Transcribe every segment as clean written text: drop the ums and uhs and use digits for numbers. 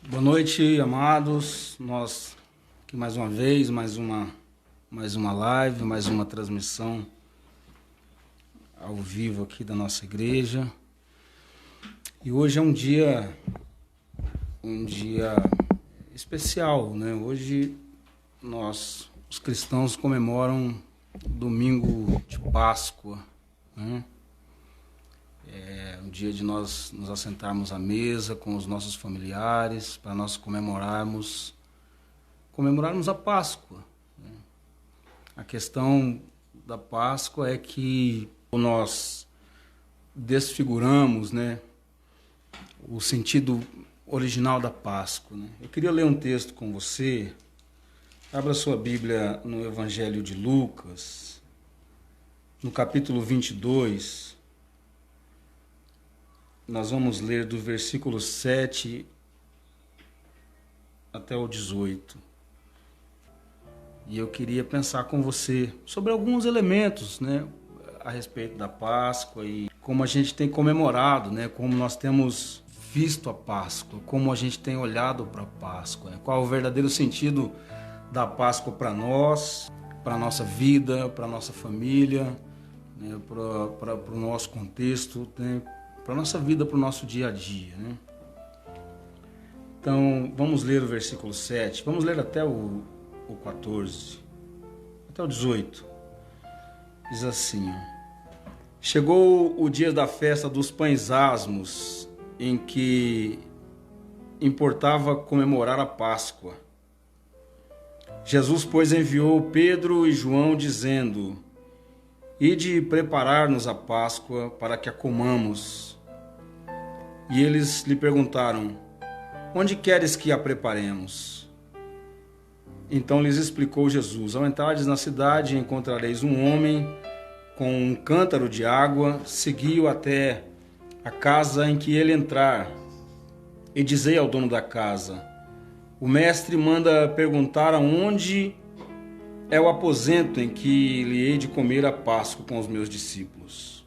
Boa noite, amados. Nós aqui mais uma vez, mais uma live, mais uma transmissão ao vivo aqui da nossa igreja. E hoje é um dia especial, né? Hoje os cristãos comemoram o domingo de Páscoa, né? É um dia de nós nos assentarmos à mesa com os nossos familiares para nós comemorarmos a Páscoa, né? A questão da Páscoa é que nós desfiguramos, né, o sentido original da Páscoa, né? Eu queria ler um texto com você. Abra sua Bíblia no Evangelho de Lucas, no capítulo 22. Nós vamos ler do versículo 7 até o 18. E eu queria pensar com você sobre alguns elementos, né, a respeito da Páscoa e como a gente tem comemorado, né, como nós temos visto a Páscoa, como a gente tem olhado para a Páscoa, né, qual é o verdadeiro sentido da Páscoa para nós, para a nossa vida, para a nossa família, né, para o nosso contexto, né, para a nossa vida, para o nosso dia a dia, né? Então, vamos ler o versículo 7, vamos ler até o 14, até o 18. Diz assim: Chegou o dia da festa dos pães asmos, em que importava comemorar a Páscoa. Jesus, pois, enviou Pedro e João, dizendo: Ide preparar-nos a Páscoa para que a comamos. E eles lhe perguntaram: Onde queres que a preparemos? Então lhes explicou Jesus: Ao entrardes na cidade, encontrareis um homem com um cântaro de água, segui-o até a casa em que ele entrar, e dizei ao dono da casa: O mestre manda perguntar aonde é o aposento em que lhe hei de comer a Páscoa com os meus discípulos.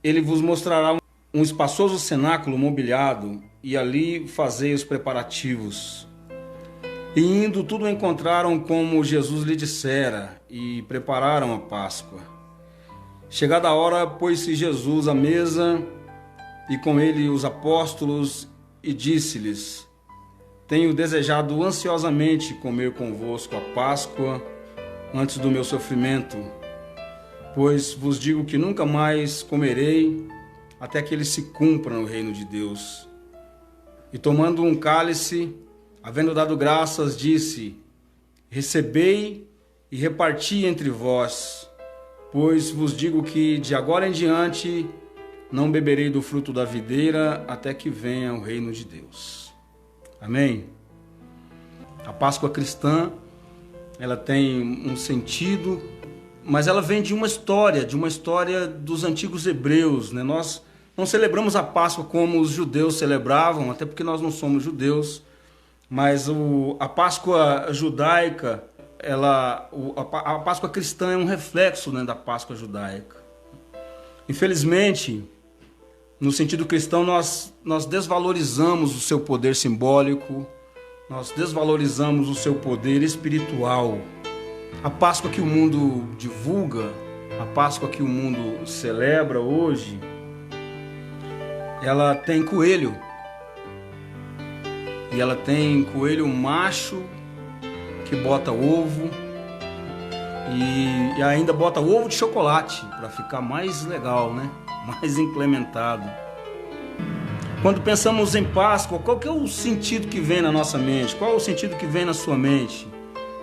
Ele vos mostrará um espaçoso cenáculo mobiliado, e ali fazei os preparativos. E indo, tudo encontraram como Jesus lhe dissera, e prepararam a Páscoa. Chegada a hora, pôs-se Jesus à mesa, e com ele os apóstolos, e disse-lhes: Tenho desejado ansiosamente comer convosco a Páscoa antes do meu sofrimento, pois vos digo que nunca mais comerei até que ele se cumpra no reino de Deus. E tomando um cálice, havendo dado graças, disse: Recebei e reparti entre vós, pois vos digo que de agora em diante não beberei do fruto da videira até que venha o reino de Deus. Amém? A Páscoa cristã, ela tem um sentido, mas ela vem de uma história dos antigos hebreus, né? Nós não celebramos a Páscoa como os judeus celebravam, até porque nós não somos judeus, mas a Páscoa judaica, a Páscoa cristã é um reflexo, né, da Páscoa judaica. Infelizmente, no sentido cristão, nós desvalorizamos o seu poder simbólico, nós desvalorizamos o seu poder espiritual. A Páscoa que o mundo divulga, a Páscoa que o mundo celebra hoje, ela tem coelho. E ela tem coelho macho que bota ovo e ainda bota ovo de chocolate para ficar mais legal, né? Mais implementado. Quando pensamos em Páscoa, qual que é o sentido que vem na nossa mente? Qual é o sentido que vem na sua mente?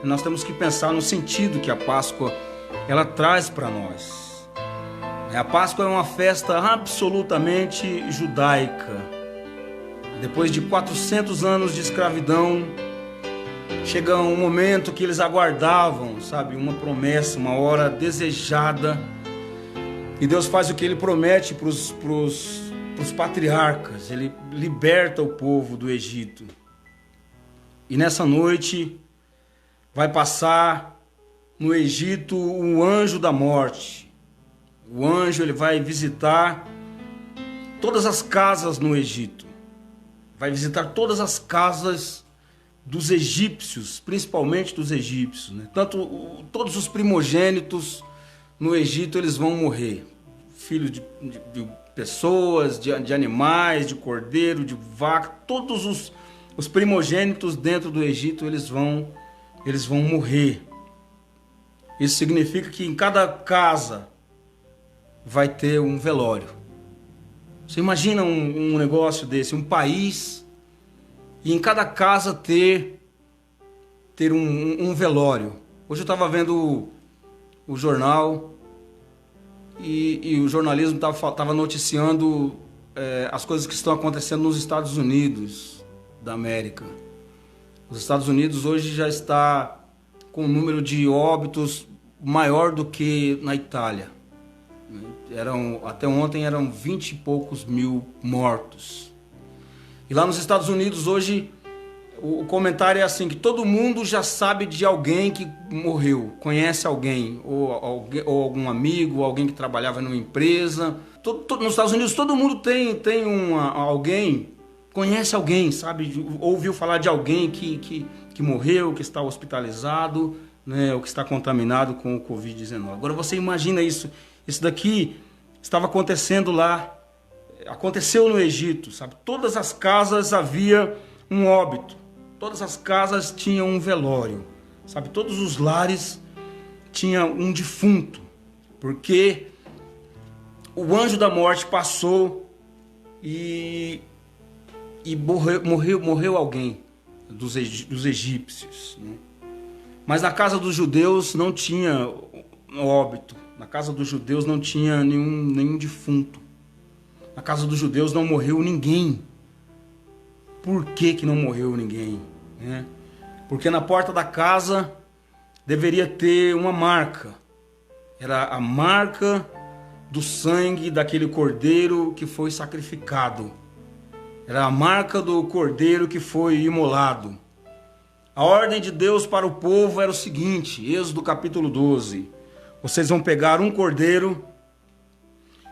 Nós temos que pensar no sentido que a Páscoa ela traz para nós. A Páscoa é uma festa absolutamente judaica. Depois de 400 anos de escravidão, chega um momento que eles aguardavam, sabe, uma promessa, uma hora desejada. E Deus faz o que Ele promete para os patriarcas. Ele liberta o povo do Egito. E nessa noite vai passar no Egito o anjo da morte. O anjo ele vai visitar todas as casas no Egito. vai visitar todas as casas dos egípcios, principalmente dos egípcios, né? Todos os primogênitos no Egito eles vão morrer, filhos de pessoas, de animais, de cordeiro, de vaca, todos os primogênitos dentro do Egito eles vão morrer. Isso significa que em cada casa vai ter um velório. Você imagina um negócio desse, um país, e em cada casa ter um velório. Hoje eu estava vendo o jornal e o jornalismo estava noticiando as coisas que estão acontecendo nos Estados Unidos da América. Os Estados Unidos hoje já está com um número de óbitos maior do que na Itália. Até ontem eram 20 e poucos mil mortos. E lá nos Estados Unidos hoje o comentário é assim, que todo mundo já sabe de alguém que morreu, conhece alguém, ou algum amigo, ou alguém que trabalhava numa empresa. Nos Estados Unidos todo mundo tem alguém, conhece alguém, sabe? Ouviu falar de alguém que morreu, que está hospitalizado, né, ou que está contaminado com o Covid-19. Agora você imagina isso daqui estava acontecendo lá, aconteceu no Egito, sabe? Todas as casas havia um óbito, todas as casas tinham um velório, sabe? Todos os lares tinham um defunto, porque o anjo da morte passou e morreu alguém dos egípcios, né? Mas na casa dos judeus não tinha óbito. Na casa dos judeus não tinha nenhum defunto. Na casa dos judeus não morreu ninguém. Por que não morreu ninguém, né? Porque na porta da casa deveria ter uma marca. Era a marca do sangue daquele cordeiro que foi sacrificado. Era a marca do cordeiro que foi imolado. A ordem de Deus para o povo era o seguinte, Êxodo capítulo 12. Vocês vão pegar um cordeiro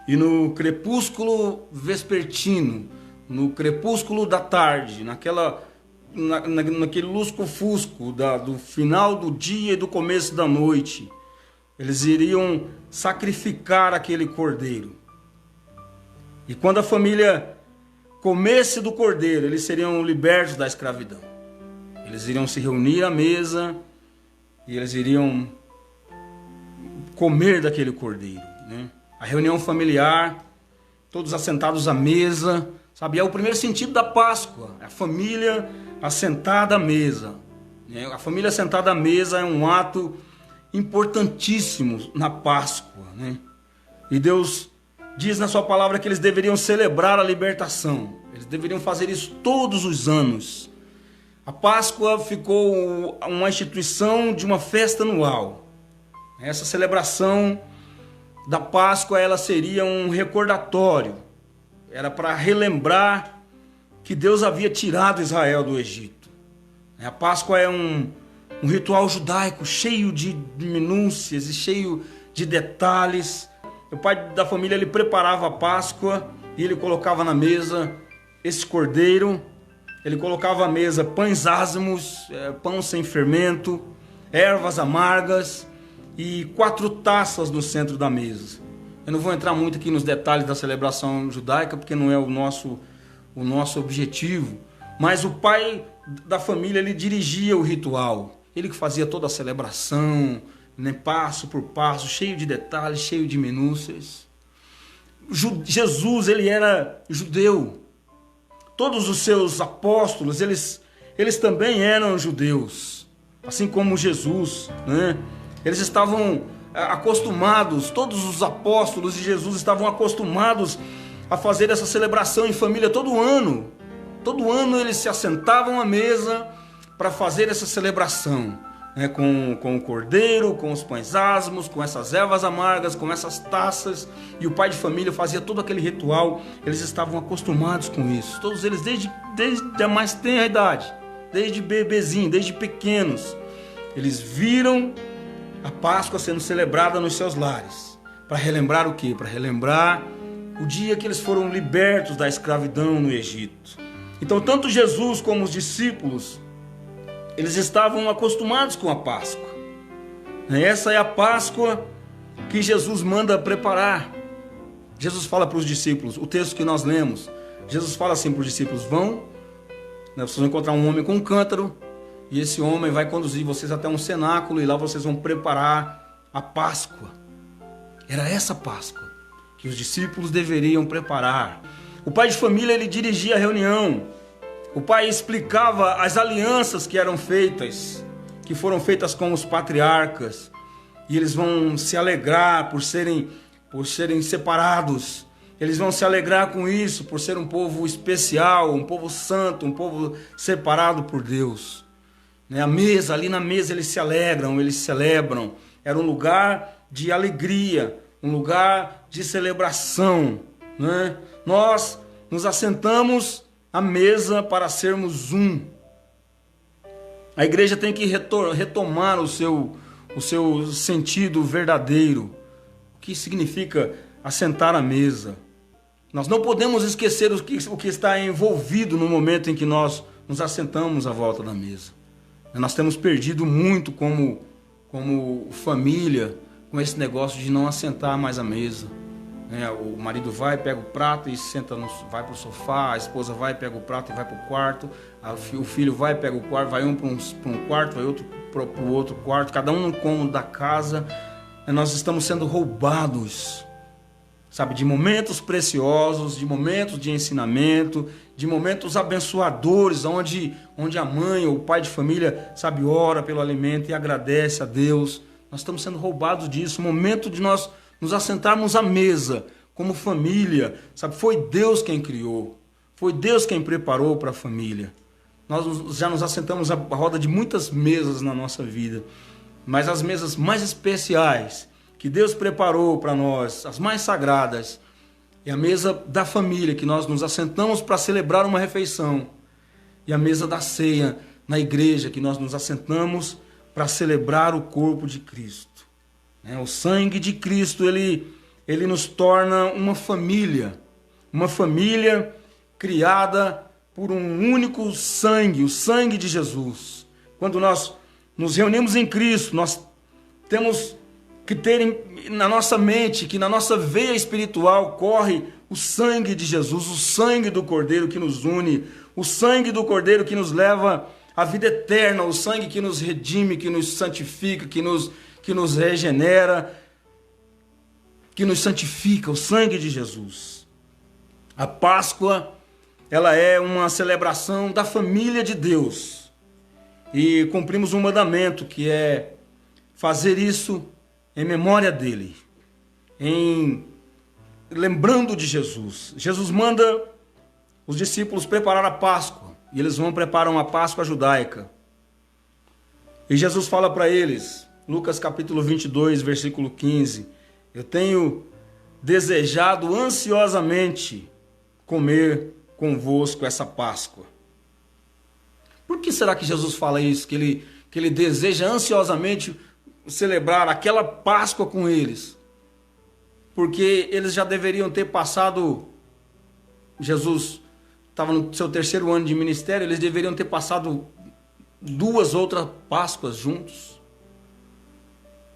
e no crepúsculo vespertino, no crepúsculo da tarde, naquele lusco-fusco do final do dia e do começo da noite, eles iriam sacrificar aquele cordeiro. E quando a família comesse do cordeiro, eles seriam libertos da escravidão. Eles iriam se reunir à mesa e eles iriam comer daquele cordeiro, né? A reunião familiar, todos assentados à mesa, sabe? É o primeiro sentido da Páscoa, a família assentada à mesa, né? A família assentada à mesa é um ato importantíssimo na Páscoa, né? E Deus diz na sua palavra que eles deveriam celebrar a libertação, eles deveriam fazer isso todos os anos. A Páscoa ficou uma instituição de uma festa anual. Essa celebração da Páscoa ela seria um recordatório. Era para relembrar que Deus havia tirado Israel do Egito. A Páscoa é um ritual judaico cheio de minúcias e cheio de detalhes. O pai da família ele preparava a Páscoa e ele colocava na mesa esse cordeiro. Ele colocava à mesa pães ázimos, pão sem fermento, ervas amargas e 4 taças no centro da mesa. Eu não vou entrar muito aqui nos detalhes da celebração judaica, porque não é o nosso objetivo. Mas o pai da família, ele dirigia o ritual. Ele que fazia toda a celebração, né, passo por passo, cheio de detalhes, cheio de minúcias. Jesus, ele era judeu. Todos os seus apóstolos, eles também eram judeus, assim como Jesus, né? Eles estavam acostumados, todos os apóstolos de Jesus estavam acostumados a fazer essa celebração em família todo ano. Todo ano eles se assentavam à mesa para fazer essa celebração, né? Com o cordeiro, com os pães ázimos, com essas ervas amargas, com essas taças. E o pai de família fazia todo aquele ritual. Eles estavam acostumados com isso. Todos eles desde a mais tenra idade, desde bebezinho, desde pequenos. Eles viram a Páscoa sendo celebrada nos seus lares. Para relembrar o quê? Para relembrar o dia que eles foram libertos da escravidão no Egito. Então, tanto Jesus como os discípulos, eles estavam acostumados com a Páscoa. Essa é a Páscoa que Jesus manda preparar. Jesus fala para os discípulos, o texto que nós lemos, Jesus fala assim para os discípulos: vão, vocês vão encontrar um homem com um cântaro, e esse homem vai conduzir vocês até um cenáculo, e lá vocês vão preparar a Páscoa. Era essa Páscoa que os discípulos deveriam preparar. O pai de família, ele dirigia a reunião. O pai explicava as alianças que eram feitas, que foram feitas com os patriarcas, e eles vão se alegrar por serem separados. Eles vão se alegrar com isso, por ser um povo especial, um povo santo, um povo separado por Deus. A mesa, ali na mesa eles se alegram, eles celebram. Era um lugar de alegria, um lugar de celebração. Nós nos assentamos à mesa para sermos um. A igreja tem que retomar o seu sentido verdadeiro. O que significa assentar à mesa? Nós não podemos esquecer o que está envolvido no momento em que nós nos assentamos à volta da mesa. Nós temos perdido muito como família com esse negócio de não assentar mais à mesa. O marido vai, pega o prato e senta, vai para o sofá, a esposa vai, pega o prato e vai para o quarto, o filho vai, pega o quarto, vai um para um quarto, vai outro para o outro quarto, cada um no cômodo da casa. Nós estamos sendo roubados, de momentos preciosos, de momentos de ensinamento, de momentos abençoadores, onde a mãe ou o pai de família, ora pelo alimento e agradece a Deus. Nós estamos sendo roubados disso. O momento de nós nos assentarmos à mesa como família, foi Deus quem criou, foi Deus quem preparou para a família. Nós já nos assentamos à roda de muitas mesas na nossa vida, mas as mesas mais especiais que Deus preparou para nós, as mais sagradas, é a mesa da família, que nós nos assentamos para celebrar uma refeição, e a mesa da ceia na igreja, que nós nos assentamos para celebrar o corpo de Cristo. O sangue de Cristo, ele nos torna uma família criada por um único sangue, o sangue de Jesus. Quando nós nos reunimos em Cristo, nós temos que ter na nossa mente, que na nossa veia espiritual corre o sangue de Jesus, o sangue do Cordeiro que nos une, o sangue do Cordeiro que nos leva à vida eterna, o sangue que nos redime, que nos santifica, que nos regenera, que nos santifica, o sangue de Jesus. A Páscoa, ela é uma celebração da família de Deus. E cumprimos um mandamento, que é fazer isso em memória dele, lembrando de Jesus. Jesus manda os discípulos preparar a Páscoa, e eles vão preparar uma Páscoa judaica. E Jesus fala para eles, Lucas capítulo 22, versículo 15, eu tenho desejado ansiosamente comer convosco essa Páscoa. Por que será que Jesus fala isso? Que ele deseja ansiosamente celebrar aquela Páscoa com eles? Porque eles já deveriam ter passado, Jesus estava no seu 3º ano de ministério, eles deveriam ter passado 2 outras Páscoas juntos.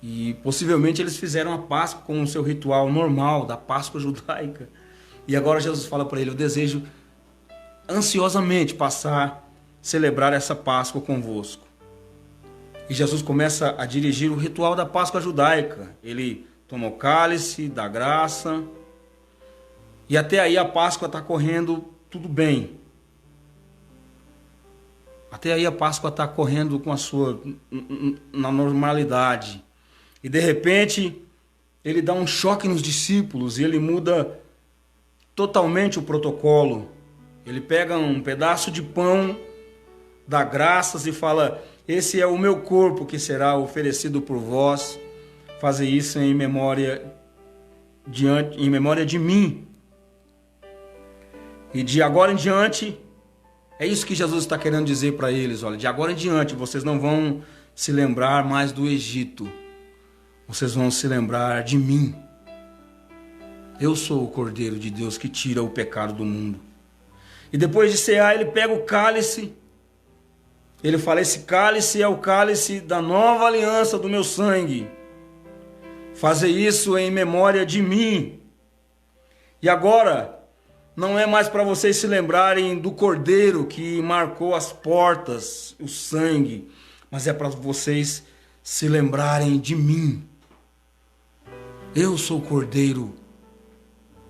E possivelmente eles fizeram a Páscoa com o seu ritual normal da Páscoa judaica. E agora Jesus fala para ele, eu desejo ansiosamente celebrar essa Páscoa convosco. E Jesus começa a dirigir o ritual da Páscoa judaica. Ele toma o cálice da graça. E até aí a Páscoa está correndo tudo bem. Até aí a Páscoa está correndo na normalidade. E de repente ele dá um choque nos discípulos e ele muda totalmente o protocolo. Ele pega um pedaço de pão, dá graças e fala, esse é o meu corpo que será oferecido por vós, fazer isso em memória de mim. E de agora em diante, é isso que Jesus está querendo dizer para eles, olha, de agora em diante vocês não vão se lembrar mais do Egito, vocês vão se lembrar de mim. Eu sou o Cordeiro de Deus que tira o pecado do mundo. E depois de cear, ele pega o cálice. Ele fala: esse cálice é o cálice da nova aliança do meu sangue. Fazer isso em memória de mim. E agora, não é mais para vocês se lembrarem do cordeiro que marcou as portas, o sangue, mas é para vocês se lembrarem de mim. Eu sou o cordeiro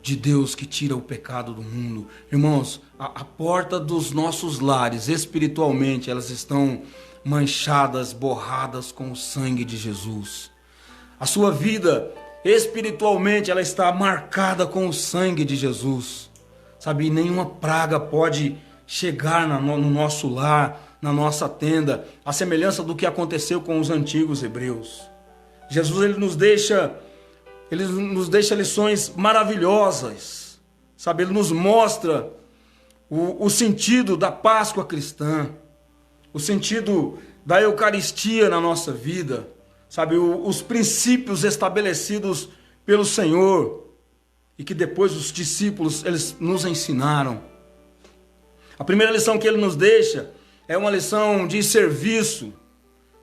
de Deus que tira o pecado do mundo. Irmãos, a porta dos nossos lares, espiritualmente, elas estão manchadas, borradas com o sangue de Jesus. A sua vida, espiritualmente, ela está marcada com o sangue de Jesus. Sabe, nenhuma praga pode chegar no nosso lar, na nossa tenda, a semelhança do que aconteceu com os antigos hebreus. Jesus, ele nos deixa lições maravilhosas, sabe? Ele nos mostra o sentido da Páscoa cristã, o sentido da Eucaristia na nossa vida, sabe? Os princípios estabelecidos pelo Senhor e que depois os discípulos eles nos ensinaram. A primeira lição que ele nos deixa é uma lição de serviço.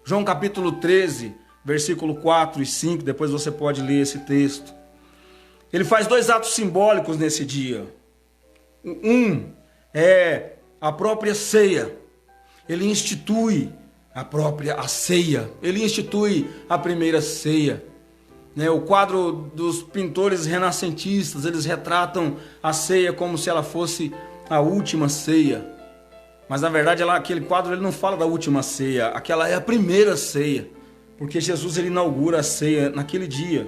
João capítulo 13, versículo 4 e 5, depois você pode ler esse texto. Ele faz dois atos simbólicos nesse dia. Um é a própria ceia. Ele institui a ceia. Ele institui a primeira ceia. O quadro dos pintores renascentistas, eles retratam a ceia como se ela fosse a última ceia. Mas na verdade aquele quadro ele não fala da última ceia. Aquela é a primeira ceia. Porque Jesus ele inaugura a ceia naquele dia.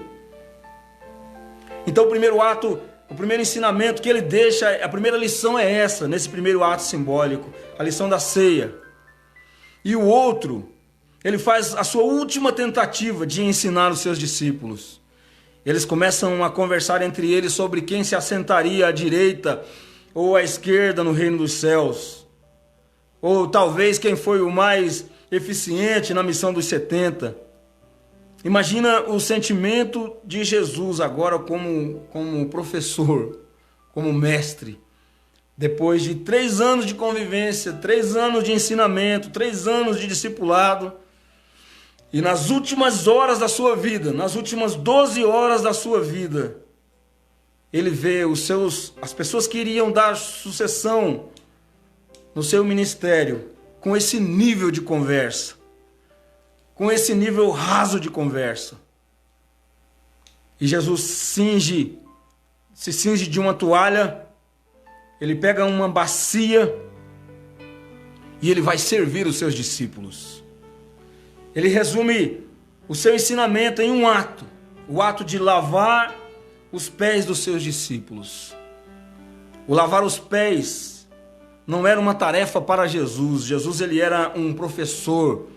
Então o primeiro ato, o primeiro ensinamento que ele deixa, a primeira lição é essa, nesse primeiro ato simbólico, a lição da ceia. E o outro, ele faz a sua última tentativa de ensinar os seus discípulos. Eles começam a conversar entre eles sobre quem se assentaria à direita ou à esquerda no reino dos céus. Ou talvez quem foi o mais eficiente na missão dos 70. Imagina o sentimento de Jesus agora como professor, como mestre. Depois de 3 anos de convivência, 3 anos de ensinamento, 3 anos de discipulado. E nas últimas horas da sua vida, nas últimas 12 horas da sua vida, ele vê as pessoas que iriam dar sucessão no seu ministério com esse nível de conversa, com esse nível raso de conversa. E Jesus se cinge de uma toalha, ele pega uma bacia e ele vai servir os seus discípulos. Ele resume o seu ensinamento em um ato, o ato de lavar os pés dos seus discípulos. O lavar os pés não era uma tarefa para Jesus. Jesus ele era um professor.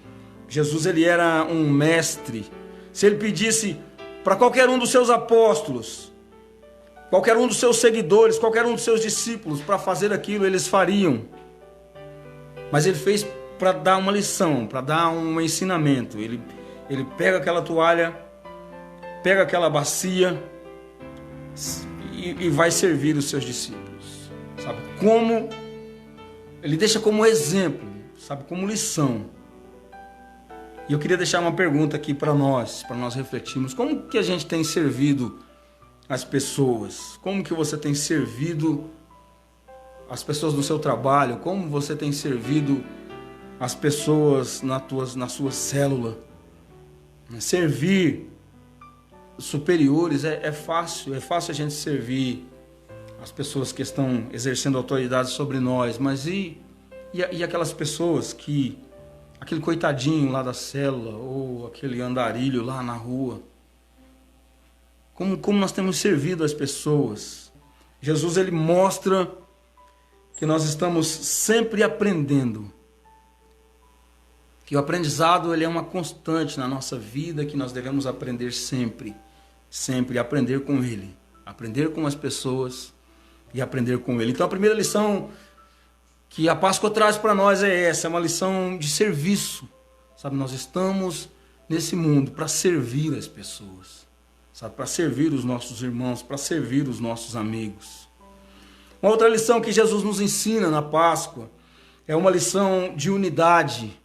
Jesus ele era um mestre. Se ele pedisse para qualquer um dos seus apóstolos, qualquer um dos seus seguidores, qualquer um dos seus discípulos para fazer aquilo, eles fariam. Mas ele fez para dar uma lição, para dar um ensinamento. Ele pega aquela toalha, pega aquela bacia e vai servir os seus discípulos. Sabe como? Ele deixa como exemplo, sabe, como lição. E eu queria deixar uma pergunta aqui para nós refletirmos. Como que a gente tem servido as pessoas? Como que você tem servido as pessoas no seu trabalho? Como você tem servido as pessoas na sua célula? Servir superiores é fácil a gente servir as pessoas que estão exercendo autoridade sobre nós, mas e aquelas pessoas que, aquele coitadinho lá da célula, ou aquele andarilho lá na rua, como nós temos servido as pessoas? Jesus ele mostra que nós estamos sempre aprendendo, que o aprendizado ele é uma constante na nossa vida, que nós devemos aprender sempre, aprender com ele, aprender com as pessoas e aprender com ele. Então a primeira lição que a Páscoa traz para nós é essa, é uma lição de serviço, sabe? Nós estamos nesse mundo para servir as pessoas, sabe? Para servir os nossos irmãos, para servir os nossos amigos. Uma outra lição que Jesus nos ensina na Páscoa é uma lição de unidade.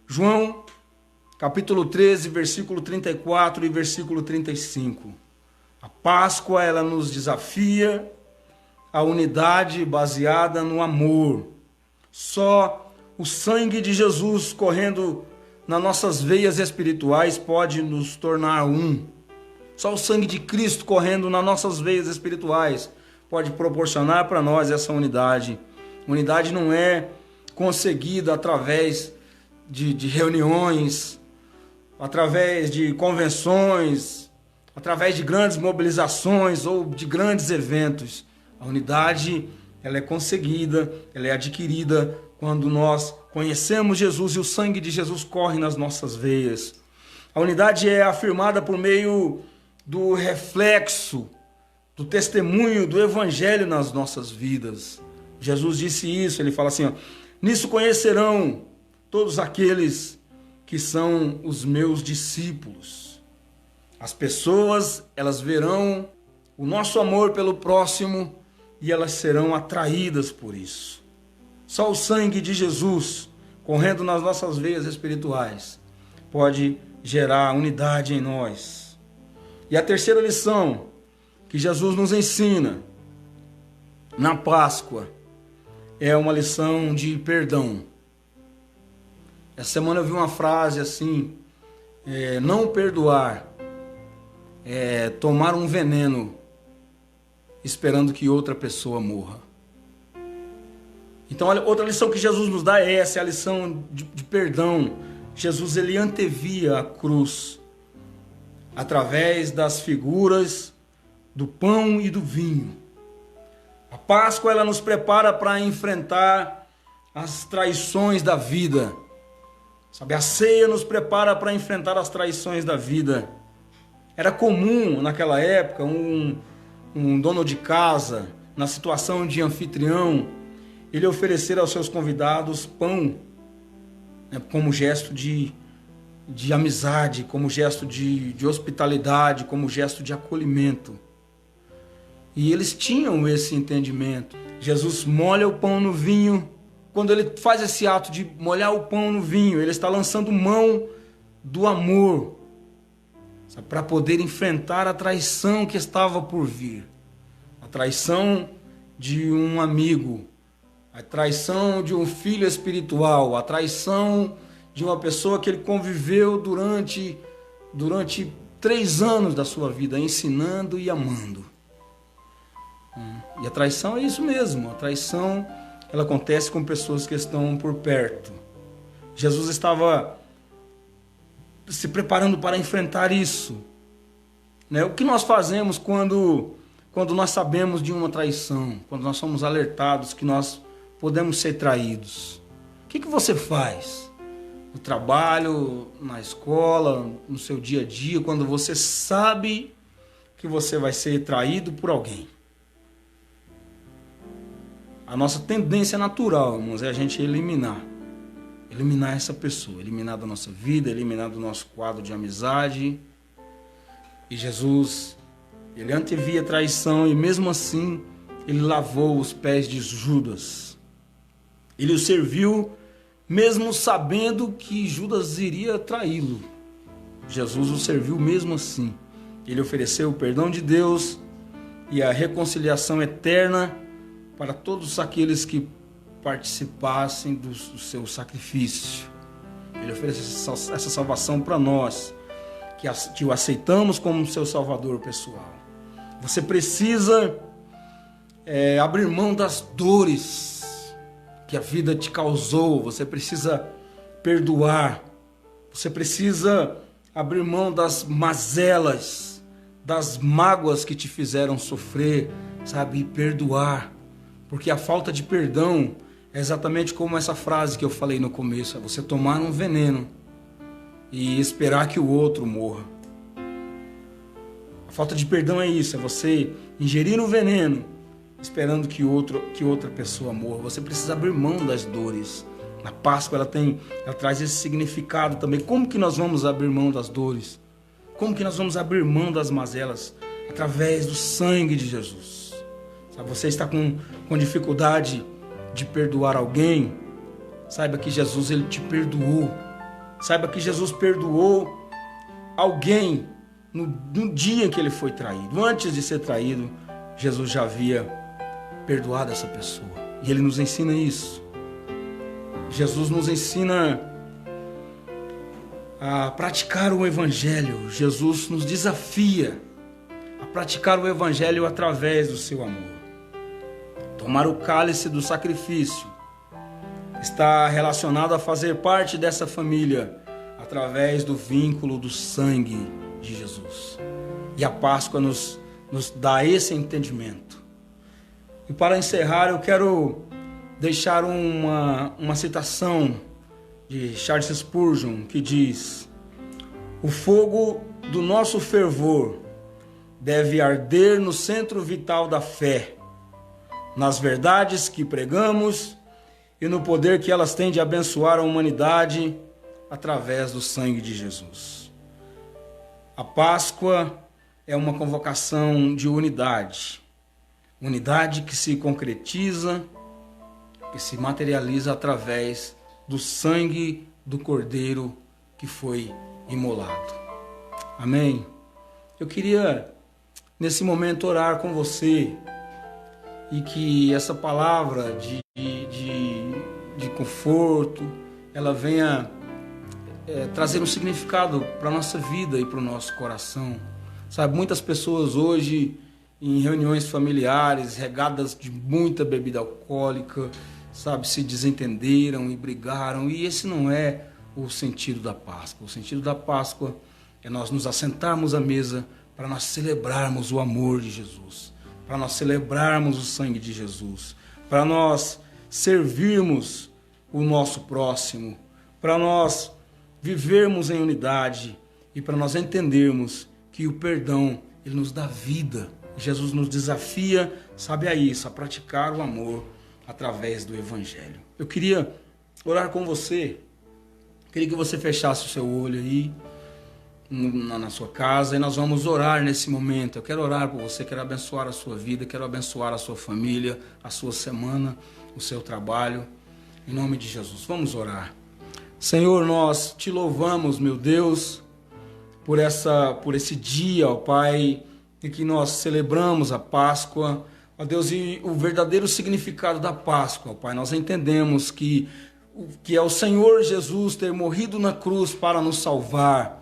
João, capítulo 13, versículo 34 e versículo 35. A Páscoa, ela nos desafia a unidade baseada no amor. Só o sangue de Jesus correndo nas nossas veias espirituais pode nos tornar um. Só o sangue de Cristo correndo nas nossas veias espirituais pode proporcionar para nós essa unidade. Unidade não é conseguida através de reuniões, através de convenções, através de grandes mobilizações ou de grandes eventos. A unidade, ela é conseguida, ela é adquirida quando nós conhecemos Jesus e o sangue de Jesus corre nas nossas veias. A unidade é afirmada por meio do reflexo, do testemunho do Evangelho nas nossas vidas. Jesus disse isso, ele fala assim, ó, nisso conhecerão todos aqueles que são os meus discípulos. As pessoas, elas verão o nosso amor pelo próximo e elas serão atraídas por isso. Só o sangue de Jesus, correndo nas nossas veias espirituais, pode gerar unidade em nós. E a terceira lição que Jesus nos ensina na Páscoa é uma lição de perdão. Essa semana eu vi uma frase assim, não perdoar é tomar um veneno esperando que outra pessoa morra. Então, olha, outra lição que Jesus nos dá é essa, é a lição de perdão. Jesus, ele antevia a cruz através das figuras do pão e do vinho. A Páscoa, ela nos prepara para enfrentar as traições da vida. Sabe, a ceia nos prepara para enfrentar as traições da vida. Era comum naquela época um dono de casa, na situação de anfitrião, ele oferecer aos seus convidados pão, né, como gesto de amizade, como gesto de hospitalidade, como gesto de acolhimento. E eles tinham esse entendimento. Jesus molha o pão no vinho. Quando ele faz esse ato de molhar o pão no vinho, ele está lançando mão do amor, para poder enfrentar a traição que estava por vir. A traição de um amigo, a traição de um filho espiritual, a traição de uma pessoa que ele conviveu durante 3 anos da sua vida, ensinando e amando. E a traição é isso mesmo, a traição ela acontece com pessoas que estão por perto. Jesus estava se preparando para enfrentar isso, né? O que nós fazemos quando nós sabemos de uma traição, quando nós somos alertados que nós podemos ser traídos? O que você faz? No trabalho, na escola, no seu dia a dia, quando você sabe que você vai ser traído por alguém? A nossa tendência natural, irmãos, é a gente eliminar essa pessoa, eliminar da nossa vida, eliminar do nosso quadro de amizade. E Jesus, ele antevia a traição e mesmo assim, ele lavou os pés de Judas. Ele o serviu mesmo sabendo que Judas iria traí-lo. Jesus o serviu mesmo assim. Ele ofereceu o perdão de Deus e a reconciliação eterna para todos aqueles que participassem do seu sacrifício. Ele oferece essa salvação para nós, que o aceitamos como seu salvador pessoal. Você precisa abrir mão das dores que a vida te causou. Você precisa perdoar. Você precisa abrir mão das mazelas, das mágoas que te fizeram sofrer, sabe? E perdoar. Porque a falta de perdão é exatamente como essa frase que eu falei no começo. É você tomar um veneno e esperar que o outro morra. A falta de perdão é isso. É você ingerir um veneno esperando que outra pessoa morra. Você precisa abrir mão das dores. Na Páscoa ela traz esse significado também. Como que nós vamos abrir mão das dores? Como que nós vamos abrir mão das mazelas? Através do sangue de Jesus. Sabe, você está com dificuldade de perdoar alguém, saiba que Jesus, ele te perdoou. Saiba que Jesus perdoou alguém no dia em que ele foi traído. Antes de ser traído, Jesus já havia perdoado essa pessoa. E ele nos ensina isso. Jesus nos ensina a praticar o Evangelho. Jesus nos desafia a praticar o Evangelho através do seu amor. Tomar o cálice do sacrifício está relacionado a fazer parte dessa família através do vínculo do sangue de Jesus. E a Páscoa nos dá esse entendimento. E para encerrar, eu quero deixar uma citação de Charles Spurgeon, que diz: o fogo do nosso fervor deve arder no centro vital da fé, nas verdades que pregamos e no poder que elas têm de abençoar a humanidade através do sangue de Jesus. A Páscoa é uma convocação de unidade. Unidade que se concretiza, que se materializa através do sangue do Cordeiro que foi imolado. Amém? Eu queria, nesse momento, orar com você e que essa palavra de conforto, ela venha trazer um significado para a nossa vida e para o nosso coração. Sabe, muitas pessoas hoje, em reuniões familiares, regadas de muita bebida alcoólica, sabe, se desentenderam e brigaram, e esse não é o sentido da Páscoa. O sentido da Páscoa é nós nos assentarmos à mesa para nós celebrarmos o amor de Jesus, para nós celebrarmos o sangue de Jesus, para nós servirmos o nosso próximo, para nós vivermos em unidade e para nós entendermos que o perdão, ele nos dá vida. Jesus nos desafia, sabe, a isso, a praticar o amor através do Evangelho. Eu queria orar com você, queria que você fechasse o seu olho aí, na sua casa, e nós vamos orar nesse momento. Eu quero orar por você, quero abençoar a sua vida, quero abençoar a sua família, a sua semana, o seu trabalho, em nome de Jesus. Vamos orar. Senhor, nós te louvamos, meu Deus, por esse dia, ó Pai, em que nós celebramos a Páscoa, ó Deus, e o verdadeiro significado da Páscoa, ó Pai. Nós entendemos que é o Senhor Jesus ter morrido na cruz para nos salvar,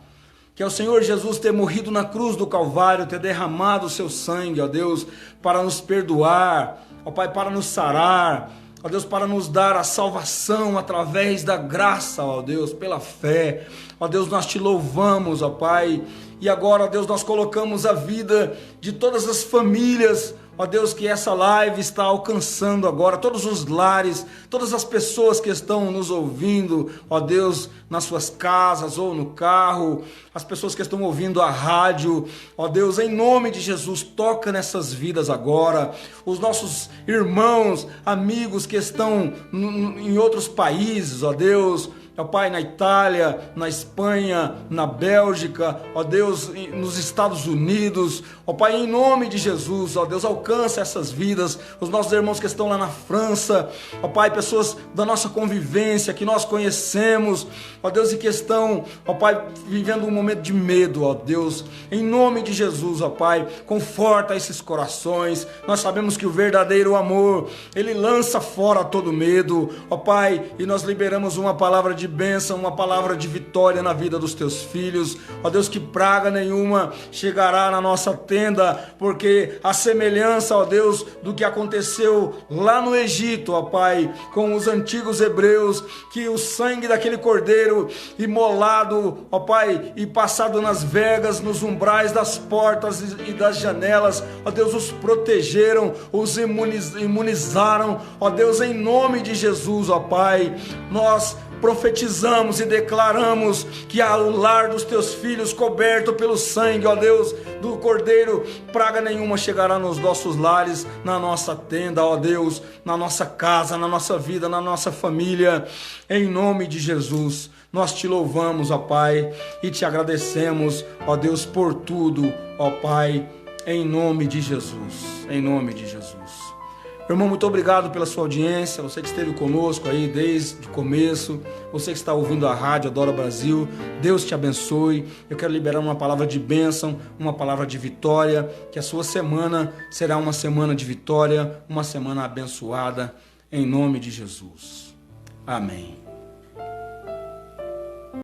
que é o Senhor Jesus ter morrido na cruz do Calvário, ter derramado o seu sangue, ó Deus, para nos perdoar, ó Pai, para nos sarar, ó Deus, para nos dar a salvação através da graça, ó Deus, pela fé. Ó Deus, nós te louvamos, ó Pai, e agora, ó Deus, nós colocamos a vida de todas as famílias, ó Deus, que essa live está alcançando agora, todos os lares, todas as pessoas que estão nos ouvindo, ó Deus, nas suas casas ou no carro, as pessoas que estão ouvindo a rádio, ó Deus, em nome de Jesus, toca nessas vidas agora, os nossos irmãos, amigos que estão em outros países, ó Deus, ó Pai, na Itália, na Espanha, na Bélgica, ó Deus, nos Estados Unidos, ó Pai, em nome de Jesus, ó Deus, alcança essas vidas, os nossos irmãos que estão lá na França, ó Pai, pessoas da nossa convivência, que nós conhecemos, ó Deus, e que estão, ó Pai, vivendo um momento de medo, ó Deus, em nome de Jesus, ó Pai, conforta esses corações. Nós sabemos que o verdadeiro amor, ele lança fora todo medo, ó Pai, e nós liberamos uma palavra de bênção, uma palavra de vitória na vida dos teus filhos, ó Deus, que praga nenhuma chegará na nossa tenda, porque a semelhança, ó Deus, do que aconteceu lá no Egito, ó Pai, com os antigos hebreus, que o sangue daquele cordeiro imolado, ó Pai, e passado nas vergas, nos umbrais das portas e das janelas, ó Deus, os protegeram, os imunizaram, ó Deus, em nome de Jesus, ó Pai, nós profetizamos e declaramos que ao lar dos teus filhos coberto pelo sangue, ó Deus, do Cordeiro, praga nenhuma chegará nos nossos lares, na nossa tenda, ó Deus, na nossa casa, na nossa vida, na nossa família, em nome de Jesus. Nós te louvamos, ó Pai, e te agradecemos, ó Deus, por tudo, ó Pai, em nome de Jesus, em nome de Jesus. Meu irmão, muito obrigado pela sua audiência, você que esteve conosco aí desde o começo, você que está ouvindo a rádio Adora Brasil, Deus te abençoe. Eu quero liberar uma palavra de bênção, uma palavra de vitória, que a sua semana será uma semana de vitória, uma semana abençoada, em nome de Jesus. Amém.